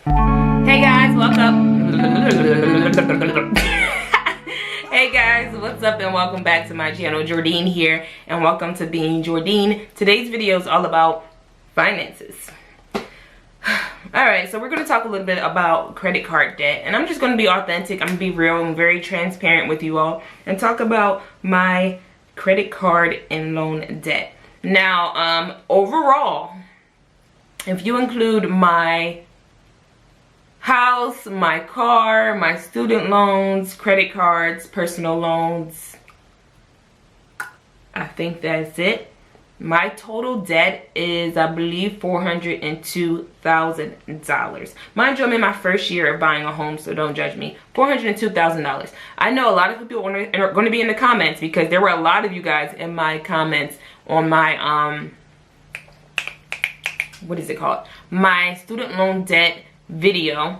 Hey guys, welcome. Hey guys, what's up and welcome back to my channel. Jordine here and welcome to Being Jordine. Today's video is all about finances. Alright, so we're going to talk a little bit about credit card debt, and I'm just going to be authentic. I'm going to be real and very transparent with you all and talk about my credit card and loan debt. Now, overall, if you include my house, my car, my student loans, credit cards, personal loans, I think that's it. My total debt is, I believe, $402,000. Mind you, I'm in my first year of buying a home, so don't judge me. $402,000. I know a lot of people are going to be in the comments because there were a lot of you guys in my comments on my, what is it called? My student loan debt video,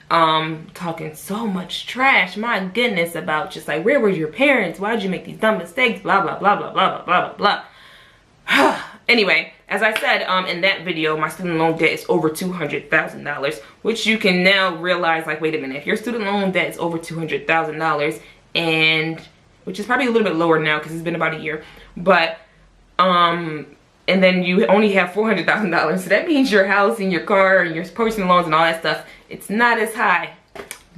talking so much trash, my goodness, about just like, where were your parents? Why did you make these dumb mistakes? Blah, blah, blah, blah, blah, blah, blah, blah. Anyway, as I said in that video, my student loan debt is over $200,000, which you can now realize, like, wait a minute, if your student loan debt is over $200,000, and which is probably a little bit lower now because it's been about a year, but and then you only have $400,000, so that means your house and your car and your personal loans and all that stuff, it's not as high.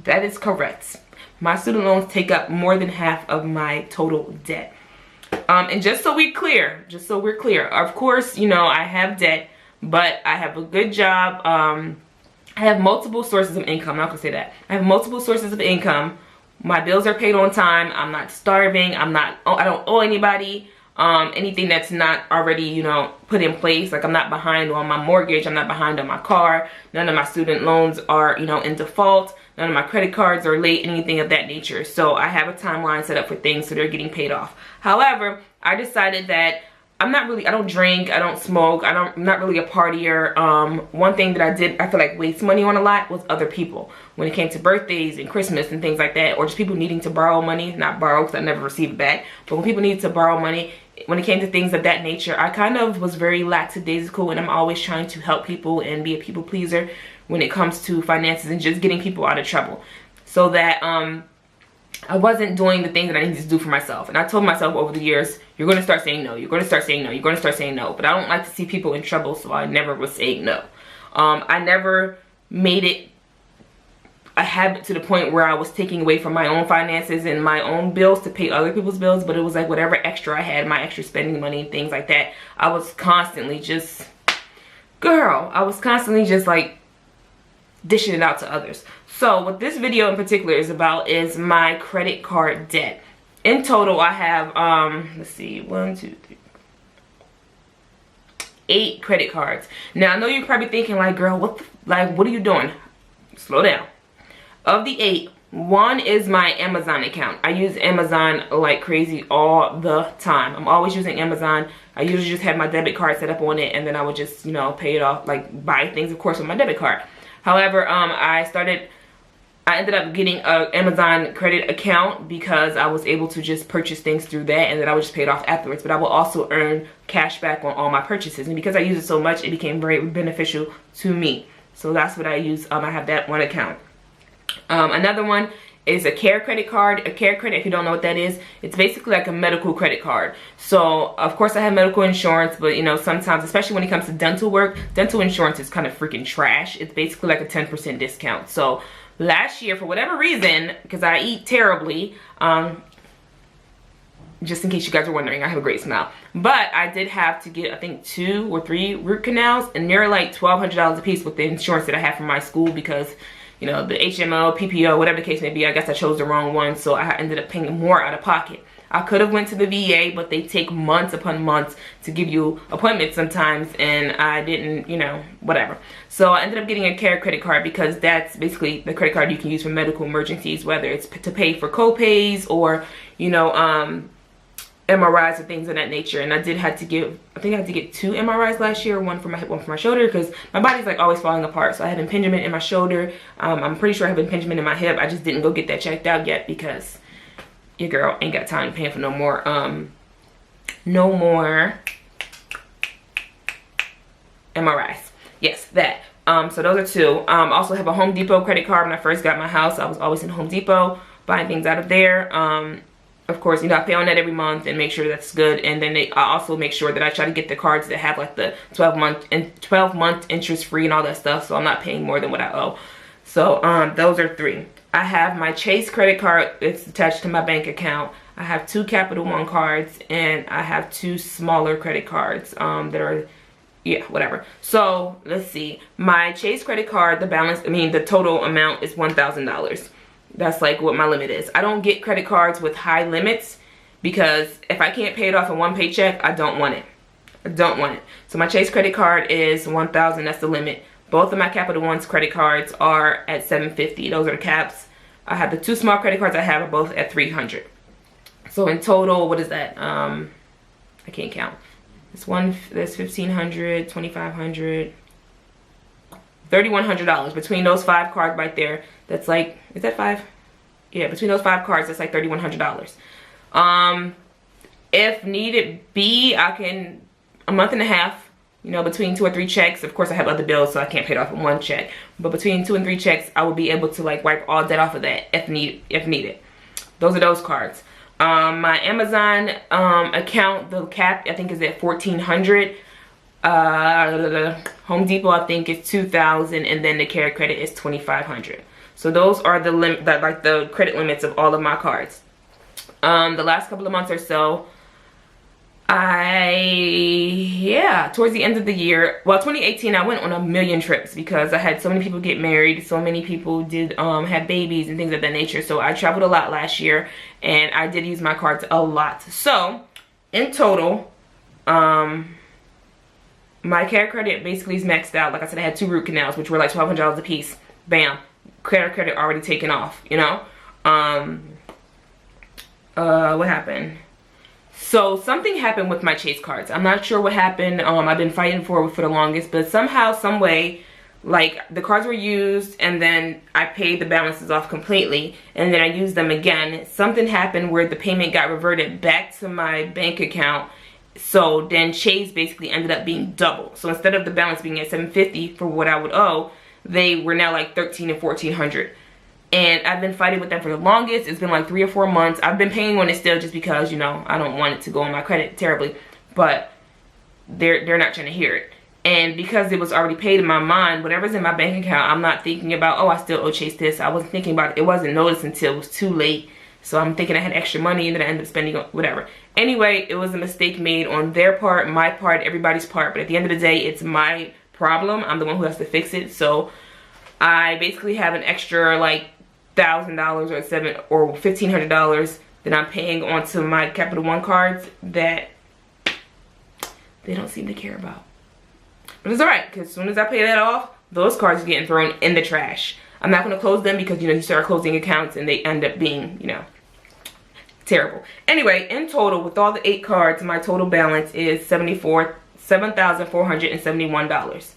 That is correct. My student loans take up more than half of my total debt. And just so we're clear, of course, you know, I have debt, but I have a good job. I have multiple sources of income. I'm not gonna say that. I have multiple sources of income. My bills are paid on time. I'm not starving. I don't owe anybody anything that's not already, you know, put in place. Like, I'm not behind on my mortgage. I'm not behind on my car. None of my student loans are, you know, in default. None of my credit cards are late, anything of that nature. So I have a timeline set up for things so they're getting paid off. However, I decided that I don't drink, I don't smoke, I'm not really a partier. One thing that I feel like waste money on a lot was other people. When it came to birthdays and Christmas and things like that, or just people needing to borrow money, not borrow because I never received it back, but when people needed to borrow money, when it came to things of that nature, I kind of was very lackadaisical, and I'm always trying to help people and be a people pleaser when it comes to finances and just getting people out of trouble. So that I wasn't doing the things that I needed to do for myself. And I told myself over the years, you're going to start saying no. You're going to start saying no. You're going to start saying no. But I don't like to see people in trouble, so I never was saying no. I never made it a habit to the point where I was taking away from my own finances and my own bills to pay other people's bills. But it was like whatever extra I had, my extra spending money and things like that, I was constantly just, like dishing it out to others. So what this video in particular is about is my credit card debt. In total, I have let's see, 1, 2, 3, 8 credit cards. Now I know you're probably thinking, like, girl, what are you doing? Slow down. Of the 8, 1 is my Amazon account. I use Amazon like crazy all the time. I'm always using Amazon. I usually just have my debit card set up on it, and then I would just, you know, pay it off, like buy things, of course, with my debit card. However, I ended up getting an Amazon credit account because I was able to just purchase things through that, and then I would just pay it off afterwards. But I will also earn cash back on all my purchases, and because I use it so much, it became very beneficial to me. So that's what I use. I have that one account. Another one is a Care credit card. A Care credit, if you don't know what that is, it's basically like a medical credit card. So of course I have medical insurance, but you know, sometimes, especially when it comes to dental work, dental insurance is kind of freaking trash. It's basically like a 10% discount. So last year, for whatever reason, because I eat terribly, just in case you guys are wondering, I have a great smile, but I did have to get, I think, 2 or 3 root canals, and they're like $1,200 a piece with the insurance that I have from my school, because you know, the HMO, PPO, whatever the case may be, I guess I chose the wrong one, so I ended up paying more out of pocket. I could have went to the VA, but they take months upon months to give you appointments sometimes, and I didn't, you know, whatever. So I ended up getting a Care credit card because that's basically the credit card you can use for medical emergencies, whether it's to pay for co-pays or, you know, MRIs and things of that nature. And I think I had to get 2 MRIs last year, one for my hip, one for my shoulder, because my body's like always falling apart. So I have impingement in my shoulder. I'm pretty sure I have impingement in my hip. I just didn't go get that checked out yet because your girl ain't got time paying for no more MRIs. Yes, that. So those are two. Also have a Home Depot credit card. When I first got my house, I was always in Home Depot buying things out of there. Of course, you know, I pay on that every month and make sure that's good. And then I also make sure that I try to get the cards that have like the 12-month interest free and all that stuff, so I'm not paying more than what I owe. So those are three. I have my Chase credit card. It's attached to my bank account. I have 2 Capital One cards, and I have 2 smaller credit cards that are, yeah, whatever. So let's see. My Chase credit card, the total amount is $1,000. That's like what my limit is. I don't get credit cards with high limits because if I can't pay it off in one paycheck, I don't want it. I don't want it. So my Chase credit card is $1,000. That's the limit. Both of my Capital One's credit cards are at $750. Those are the caps. I have the 2 small credit cards I have are both at $300. So in total, what is that? I can't count. That's $1,500, $2,500, $3,100 between those 5 cards right there. That's like, is that 5? Yeah, between those 5 cards, that's like $3,100. If needed be, I can a month and a half, you know, between 2 or 3 checks. Of course, I have other bills, so I can't pay it off in one check. But between 2 and 3 checks, I will be able to like wipe all debt off of that if needed. Those are those cards. My Amazon account, the cap I think is at $1,400. Home Depot I think is $2,000, and then the carry credit is $2,500. So those are the credit limits of all of my cards. The last couple of months or so, towards the end of the year, well, 2018, I went on a million trips because I had so many people get married, so many people did have babies and things of that nature. So I traveled a lot last year, and I did use my cards a lot. So in total, my care credit basically is maxed out. Like I said, I had 2 root canals, which were like $1,200 a piece. Bam, care credit already taken off, you know. What happened? So something happened with my Chase cards. I'm not sure what happened. I've been fighting for the longest, but somehow, some way, like the cards were used and then I paid the balances off completely and then I used them again. Something happened where the payment got reverted back to my bank account. So then Chase basically ended up being double. So instead of the balance being at $750 for what I would owe, they were now like $1,300 and $1,400. And I've been fighting with them for the longest. It's been like 3 or 4 months. I've been paying on it still just because, you know, I don't want it to go on my credit terribly. But they're not trying to hear it. And because it was already paid in my mind, whatever's in my bank account, I'm not thinking about, oh, I still owe Chase this. I wasn't thinking about it. It wasn't noticed until it was too late. So I'm thinking I had extra money and then I ended up spending on whatever. Anyway, it was a mistake made on their part, my part, everybody's part. But at the end of the day, it's my problem. I'm the one who has to fix it. So I basically have an extra like $1,000 or $1,500 that I'm paying onto my Capital One cards that they don't seem to care about. But it's alright, because as soon as I pay that off, those cards are getting thrown in the trash. I'm not going to close them because, you know, you start closing accounts and they end up being, you know, terrible. Anyway, in total, with all the 8 cards, my total balance is $7,471.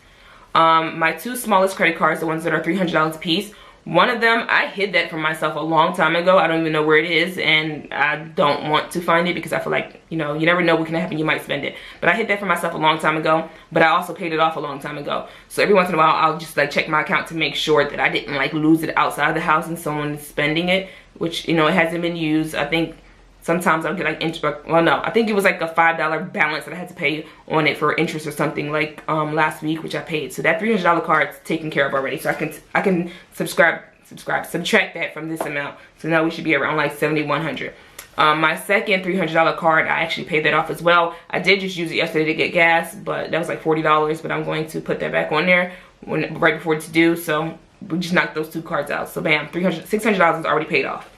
My 2 smallest credit cards, the ones that are $300 a piece, one of them, I hid that from myself a long time ago. I don't even know where it is, and I don't want to find it because I feel like, you know, you never know what can happen. You might spend it. But I hid that for myself a long time ago, but I also paid it off a long time ago. So every once in a while, I'll just like check my account to make sure that I didn't like lose it outside the house and someone is spending it, which, you know, it hasn't been used. I think sometimes I'll get like interest. Well, no, I think it was like a $5 balance that I had to pay on it for interest or something like last week, which I paid. So that $300 card's taken care of already. So I can subtract that from this amount. So now we should be around like $7,100. My second $300 card, I actually paid that off as well. I did just use it yesterday to get gas, but that was like $40. But I'm going to put that back on there right before it's due. So we just knocked those 2 cards out. So bam, $600 is already paid off.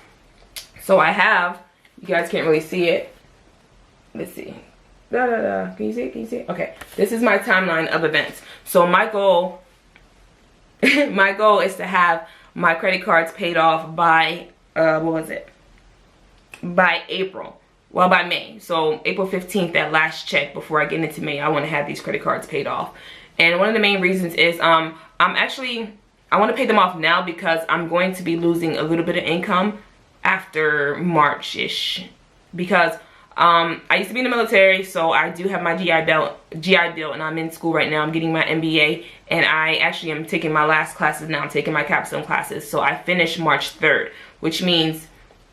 So I have. You guys can't really see it. Let's see. Can you see it? Can you see it? Okay. This is my timeline of events. So my goal is to have my credit cards paid off by, by April. Well, by May. So April 15th, that last check before I get into May, I want to have these credit cards paid off. And one of the main reasons is I want to pay them off now because I'm going to be losing a little bit of income after March-ish, because I used to be in the military, so I do have my GI Bill, and I'm in school right now. I'm getting my MBA, and I actually am taking my last classes now. I'm taking my capstone classes, so I finish March 3rd, which means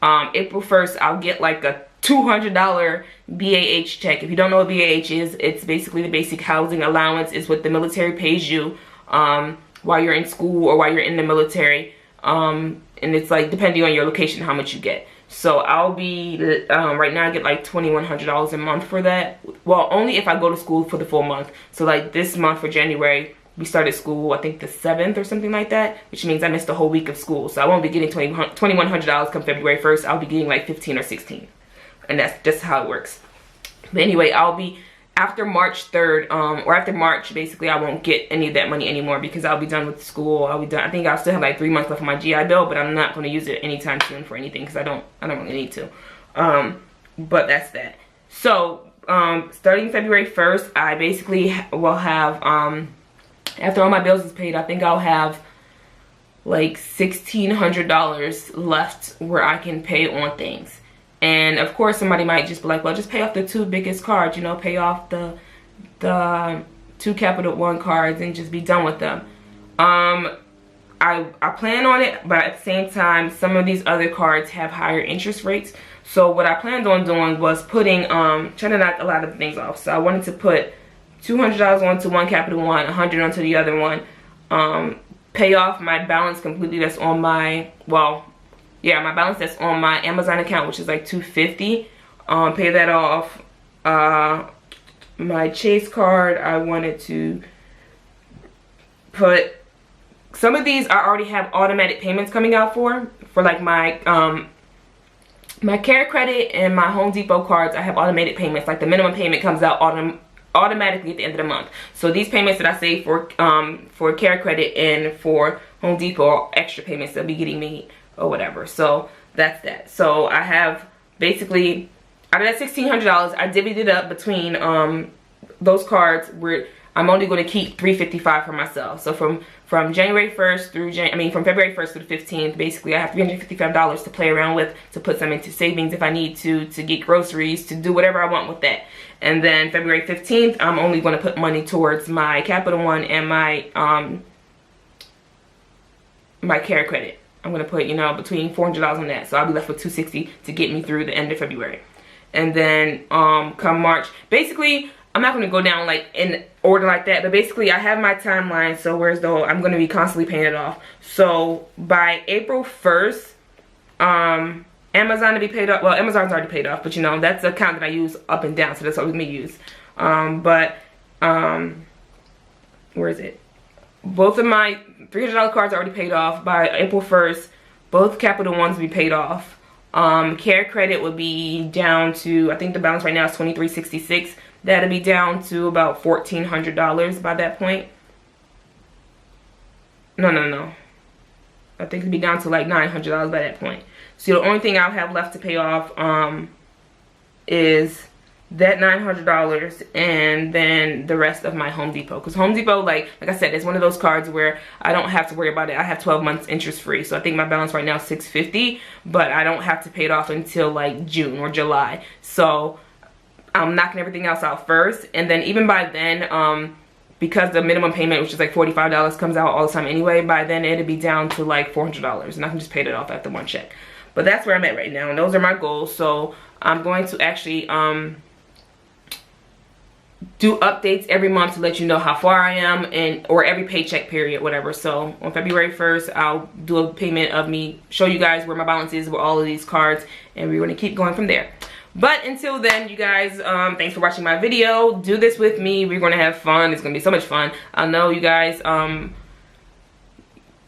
April 1st I'll get like a $200 BAH check. If you don't know what BAH is, it's basically the basic housing allowance. Is what the military pays you while you're in school or while you're in the military, and it's like depending on your location how much you get. So I'll be right now I get like $2,100 a month for that. Well, only if I go to school for the full month. So like this month for January, we started school I think the 7th or something like that, which means I missed a whole week of school. So I won't be getting $2,100 come February 1st. I'll be getting like 15 or 16, and that's just how it works. But anyway, I'll be after March 3rd, or after March, basically I won't get any of that money anymore because I'll be done with school. I'll be done. I think I'll still have like 3 months left of my GI Bill, but I'm not going to use it anytime soon for anything because I don't really need to. But that's that. So starting February 1st, I basically will have after all my bills is paid, I think I'll have like $1,600 left where I can pay on things. And of course somebody might just be like, well, just pay off the 2 biggest cards, you know, pay off the 2 Capital One cards and just be done with them. I plan on it, but at the same time, some of these other cards have higher interest rates. So what I planned on doing was putting, trying to knock a lot of things off. So I wanted to put $200 onto one Capital One, $100 onto the other one, pay off my balance completely that's on my, well, yeah, my balance that's on my Amazon account, which is like $250. Pay that off. My Chase card, I wanted to put, some of these I already have automatic payments coming out for like my my Care Credit and my Home Depot cards. I have automated payments, like the minimum payment comes out automatically at the end of the month. So these payments that I save for Care Credit and for Home Depot are extra payments they'll be getting me or whatever. So that's that. So I have basically, out of that $1,600, I divvied it up between those cards where I'm only going to keep $355 for myself. So from January 1st through from February 1st through the 15th, basically I have $355 to play around with, to put some into savings if I need to get groceries, to do whatever I want with that. And then February 15th, I'm only going to put money towards my Capital One and my my Care Credit. I'm going to put, you know, between $400 on that. So I'll be left with $260 to get me through the end of February. And then come March, basically, I'm not going to go down like in order like that, but basically I have my timeline, so whereas though I'm going to be constantly paying it off. So by April 1st, Amazon to be paid off. Well, Amazon's already paid off, but you know, that's the account that I use up and down, so that's what we may use. Where is it? Both of my $300 cards are already paid off. By April 1st, both Capital Ones will be paid off. Care Credit would be down to, I think the balance right now is $23.66. That'll be down to about $1,400 by that point. No. I think it'll be down to like $900 by that point. So the only thing I'll have left to pay off is that $900 and then the rest of my Home Depot. Because Home Depot, like I said, it's one of those cards where I don't have to worry about it. I have 12 months interest free. So I think my balance right now is $650, but I don't have to pay it off until like June or July. So I'm knocking everything else out first. And then even by then, because the minimum payment, which is like $45, comes out all the time anyway, by then it'll be down to like $400. And I can just pay it off after one check. But that's where I'm at right now. And those are my goals. So I'm going to actually do updates every month to let you know how far I am, or every paycheck period, whatever. So on February 1st, I'll do a payment of me, show you guys where my balance is with all of these cards, and we're going to keep going from there. But until then, you guys, thanks for watching my video. Do this with me. We're going to have fun. It's going to be so much fun. I know you guys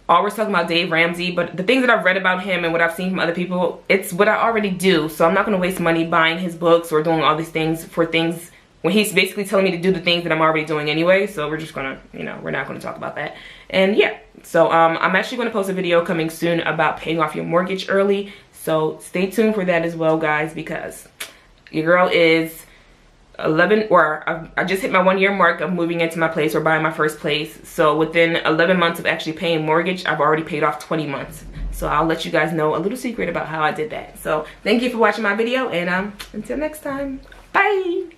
always talking about Dave Ramsey, but the things that I've read about him and what I've seen from other people, it's what I already do. So I'm not going to waste money buying his books or doing all these things for things when he's basically telling me to do the things that I'm already doing anyway. So we're just gonna, you know, we're not gonna talk about that. And yeah, so I'm actually gonna post a video coming soon about paying off your mortgage early. So stay tuned for that as well, guys, because your girl is 11, or I just hit my 1 year mark of moving into my place or buying my first place. So within 11 months of actually paying mortgage, I've already paid off 20 months. So I'll let you guys know a little secret about how I did that. So thank you for watching my video, and until next time, bye.